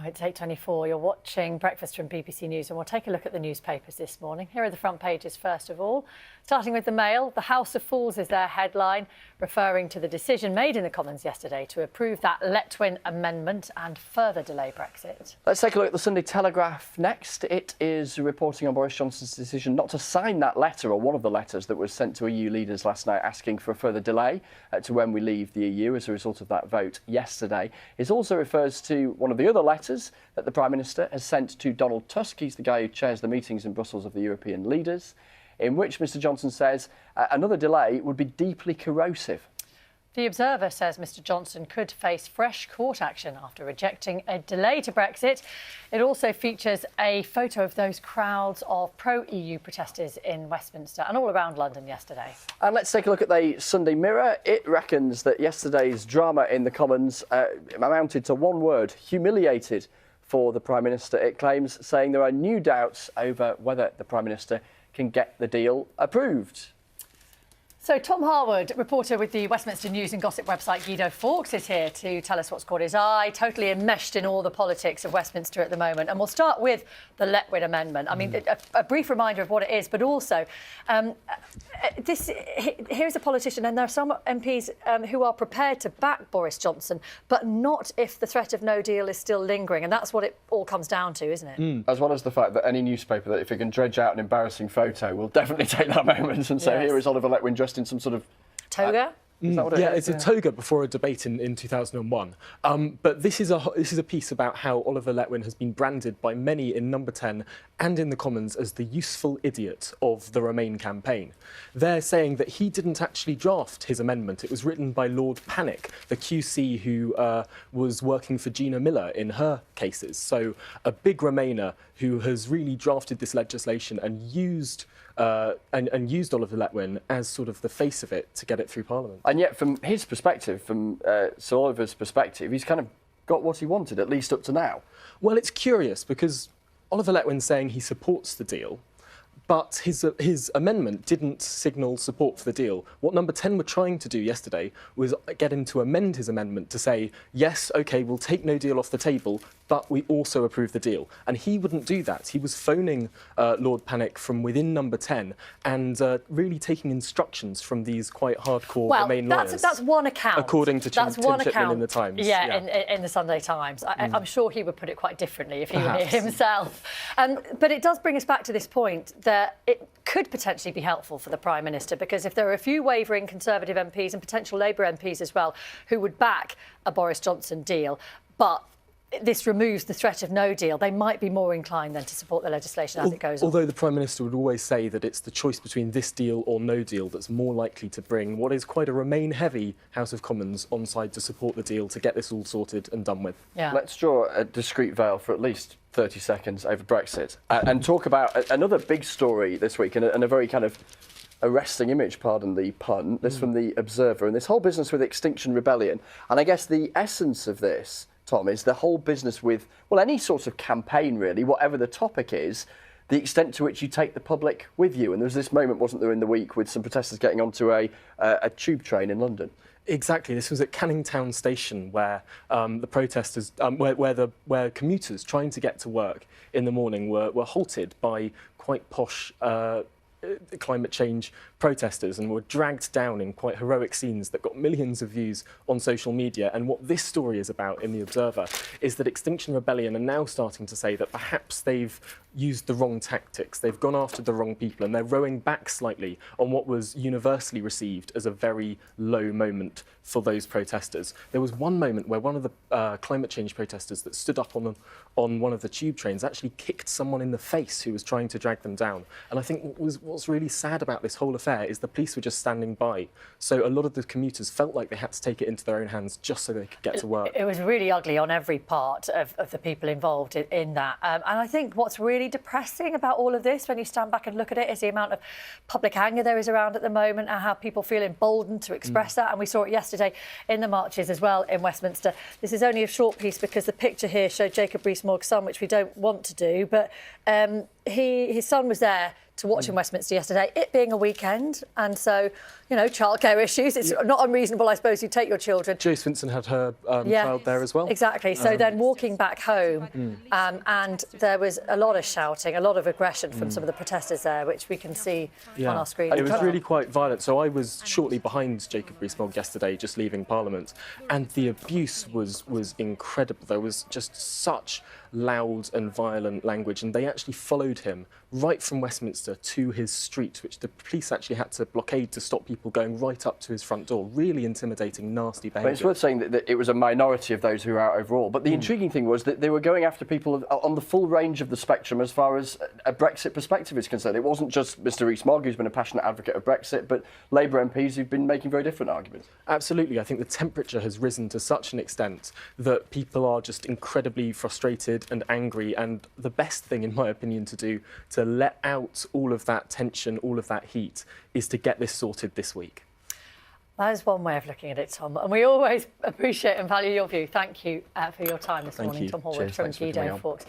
It's 8:24. You're watching Breakfast from BBC News, and we'll take a look at the newspapers this morning. Here are the front pages first of all. Starting with the Mail, the House of Fools is their headline, referring to the decision made in the Commons yesterday to approve that Letwin amendment and further delay Brexit. Let's take a look at the Sunday Telegraph next. It is reporting on Boris Johnson's decision not to sign that letter, or one of the letters that was sent to EU leaders last night asking for a further delay to when we leave the EU as a result of that vote yesterday. It also refers to one of the other letters that the Prime Minister has sent to Donald Tusk. He's the guy who chairs the meetings in Brussels of the European leaders, in which Mr Johnson says another delay would be deeply corrosive. The Observer says Mr Johnson could face fresh court action after rejecting a delay to Brexit. It also features a photo of those crowds of pro-EU protesters in Westminster and all around London yesterday. And let's take a look at the Sunday Mirror. It reckons that yesterday's drama in the Commons amounted to one word: humiliated for the Prime Minister, it claims, saying there are new doubts over whether the Prime Minister can get the deal approved. So Tom Harwood, reporter with the Westminster News and Gossip website Guido Fawkes, is here to tell us what's caught his eye, totally enmeshed in all the politics of Westminster at the moment. And we'll start with the Letwin Amendment. I mean, a brief reminder of what it is, but also here's a politician, and there are some MPs who are prepared to back Boris Johnson, but not if the threat of no deal is still lingering. And that's what it all comes down to, isn't it? As well as the fact that any newspaper that, if it can dredge out an embarrassing photo, will definitely take that moment and say, here is Oliver Letwin dressed in some sort of toga. Is that what it is? It's a toga before a debate in 2001. But this is a piece about how Oliver Letwin has been branded by many in Number 10 and in the Commons as the useful idiot of the Remain campaign. They're saying that he didn't actually draft his amendment. It was written by Lord Panic, the QC who was working for Gina Miller in her cases. So a big Remainer who has really drafted this legislation and used Oliver Letwin as sort of the face of it to get it through Parliament. And yet, from his perspective, from Sir Oliver's perspective, he's kind of got what he wanted, at least up to now. Well, it's curious because Oliver Letwin's saying he supports the deal, but his amendment didn't signal support for the deal. What Number 10 were trying to do yesterday was get him to amend his amendment to say, yes, OK, we'll take no deal off the table, but we also approve the deal. And he wouldn't do that. He was phoning Lord Panic from within Number 10 and really taking instructions from these quite hardcore Remain lawyers. That's one account. According to Tim Chipman in the Times. Yeah. In the Sunday Times. I'm sure he would put it quite differently if he were here himself. But it does bring us back to this point that it could potentially be helpful for the Prime Minister, because if there are a few wavering Conservative MPs and potential Labour MPs as well who would back a Boris Johnson deal, but this removes the threat of no deal, they might be more inclined then to support the legislation as it goes on. Although the Prime Minister would always say that it's the choice between this deal or no deal that's more likely to bring what is quite a Remain-heavy House of Commons on side to support the deal to get this all sorted and done with. Yeah. Let's draw a discreet veil for at least 30 seconds over Brexit and talk about another big story this week and a very kind of arresting image, pardon the pun, this from the Observer, and this whole business with Extinction Rebellion. And I guess the essence of this, Tom, is the whole business with, well, any sort of campaign, really, whatever the topic is, the extent to which you take the public with you. And there was this moment, wasn't there, in the week with some protesters getting onto a tube train in London? Exactly. This was at Canning Town Station, where the protesters, where commuters trying to get to work in the morning were halted by quite posh climate change protesters and were dragged down in quite heroic scenes that got millions of views on social media. And what this story is about in The Observer is that Extinction Rebellion are now starting to say that perhaps they've used the wrong tactics, they've gone after the wrong people, and they're rowing back slightly on what was universally received as a very low moment for those protesters. There was one moment where one of the climate change protesters that stood up on one of the tube trains actually kicked someone in the face who was trying to drag them down. And I think what's really sad about this whole affair is the police were just standing by. So a lot of the commuters felt like they had to take it into their own hands just so they could get to work. It was really ugly on every part of the people involved in that. And I think what's really depressing about all of this, when you stand back and look at it, is the amount of public anger there is around at the moment and how people feel emboldened to express that. And we saw it yesterday in the marches as well in Westminster. This is only a short piece because the picture here showed Jacob Rees-Mogg's son, which we don't want to do, but his son was there to watch in Westminster yesterday, it being a weekend, and so, you know, childcare issues, it's not unreasonable, I suppose, you take your children. Joyce Vincent had her child there as well. Exactly. So then walking back home, and there was a lot of shouting, a lot of aggression from some of the protesters there, which we can see on our screen. And it was really quite violent. So I was shortly behind Jacob Rees-Mogg yesterday, just leaving Parliament, and the abuse was incredible. There was just such loud and violent language, and they actually followed him right from Westminster to his street, which the police actually had to blockade to stop people going right up to his front door. Really intimidating, nasty behaviour. But it's worth saying that it was a minority of those who were out overall. But the intriguing thing was that they were going after people on the full range of the spectrum as far as a Brexit perspective is concerned. It wasn't just Mr Rees-Mogg, who's been a passionate advocate of Brexit, but Labour MPs who've been making very different arguments. Absolutely. I think the temperature has risen to such an extent that people are just incredibly frustrated and angry. And the best thing, in my opinion, to do to let out all of that tension, all of that heat, is to get this sorted this week. That is one way of looking at it, Tom. And we always appreciate and value your view. Thank you for your time this morning, Tom Harwood from Guido Fawkes.